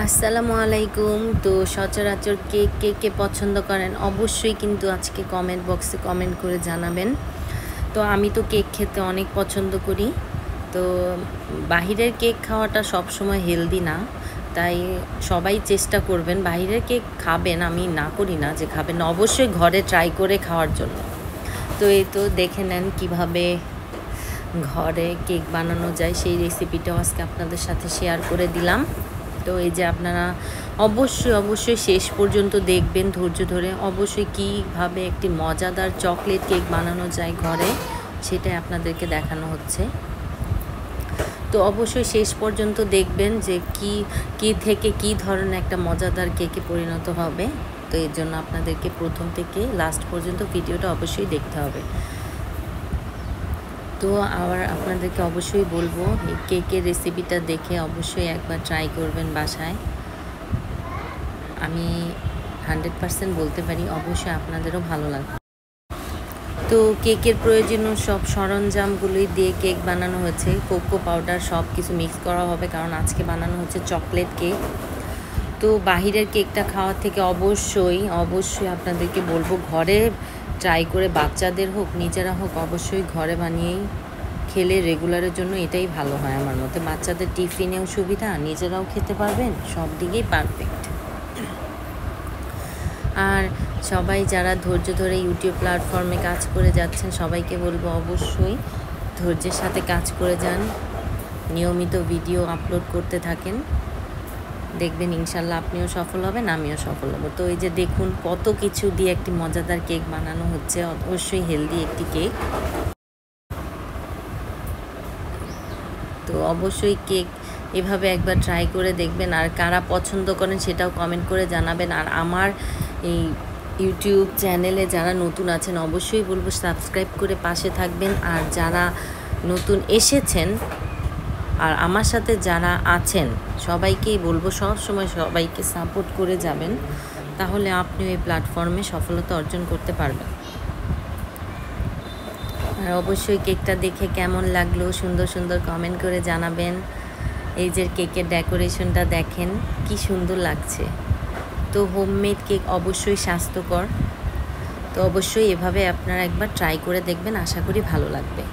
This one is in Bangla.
আসসালামু আলাইকুম। তো সচরাচর কে কে পছন্দ করেন অবশ্যই কিন্তু আজকে কমেন্ট বক্সে কমেন্ট করে জানাবেন। তো আমি তো কেক খেতে অনেক পছন্দ করি। তো বাহিরের কেক খাওয়াটা সবসময় হেলদি না, তাই সবাই চেষ্টা করবেন বাহিরের কেক খাবেন, আমি না করি না যে খাবেন না, অবশ্যই ঘরে ট্রাই করে খাওয়ার জন্য। তো এই তো দেখে নেন কীভাবে ঘরে কেক বানানো যায়, সেই রেসিপিটাও আজকে আপনাদের সাথে শেয়ার করে দিলাম। তো এই যে আপনারা অবশ্যই শেষ পর্যন্ত দেখবেন ধৈর্য ধরে, অবশ্যই কীভাবে একটি মজাদার চকলেট কেক বানানো যায় ঘরে, সেটাই আপনাদেরকে দেখানো হচ্ছে। তো অবশ্যই শেষ পর্যন্ত দেখবেন যে কী থেকে কী ধরনের একটা মজাদার কেকে পরিণত হবে। তো এর জন্য আপনাদেরকে প্রথম থেকে লাস্ট পর্যন্ত ভিডিওটা অবশ্যই দেখতে হবে। তো আবার আপনাদেরকে অবশ্যই বলবো এই কেকের রেসিপিটা দেখে অবশ্যই একবার ট্রাই করবেন বাসায়। আমি 100% বলতে পারি অবশ্যই আপনাদেরও ভালো লাগবে। তো কেকের প্রয়োজনীয় সব সরঞ্জামগুলোই দিয়ে কেক বানানো হয়েছে, কোকো পাউডার সব কিছু মিক্স করা হবে, কারণ আজকে বানানো হচ্ছে চকলেট কেক। তো বাহিরের কেকটা খাওয়ার থেকে অবশ্যই আপনাদেরকে বলবো ঘরে ট্রাই করে, বাচ্চাদের হোক নিজেরা হোক অবশ্যই ঘরে বানিয়েই খেলে রেগুলারের জন্য এটাই ভালো হয় আমার মতে। বাচ্চাদের টিফিনেও সুবিধা, নিজেরাও খেতে পারবেন, সব দিকেই পারফেক্ট। আর সবাই যারা ধৈর্য ধরে ইউটিউব প্ল্যাটফর্মে কাজ করে যাচ্ছেন সবাইকে বলবো অবশ্যই ধৈর্যের সাথে কাজ করে যান, নিয়মিত ভিডিও আপলোড করতে থাকেন, দেখবেন ইনশাল্লাহ আপনিও সফল হবেন, আমিও সফল হব। তো এই যে দেখুন কত কিছু দিয়ে একটি মজাদার কেক বানানো হচ্ছে, অবশ্যই হেলদি একটি কেক। তো অবশ্যই কেক এভাবে একবার ট্রাই করে দেখবেন, আর কারা পছন্দ করেন সেটাও কমেন্ট করে জানাবেন। আর আমার এই ইউটিউব চ্যানেলে যারা নতুন আছেন অবশ্যই বলবো সাবস্ক্রাইব করে পাশে থাকবেন। আর যারা নতুন এসেছেন আর আমার সাথে যারা আছেন সবাইকেই বলবো সব সময় সবাইকে সাপোর্ট করে যাবেন, তাহলে আপনিও এই প্ল্যাটফর্মে সফলতা অর্জন করতে পারবেন। আর অবশ্যই কেকটা দেখে কেমন লাগলো সুন্দর কমেন্ট করে জানাবেন। এই যে কেকের ডেকোরেশনটা দেখেন কি সুন্দর লাগছে। তো হোমমেড কেক অবশ্যই স্বাস্থ্যকর, তো অবশ্যই এভাবে আপনারা একবার ট্রাই করে দেখবেন, আশা করি ভালো লাগবে।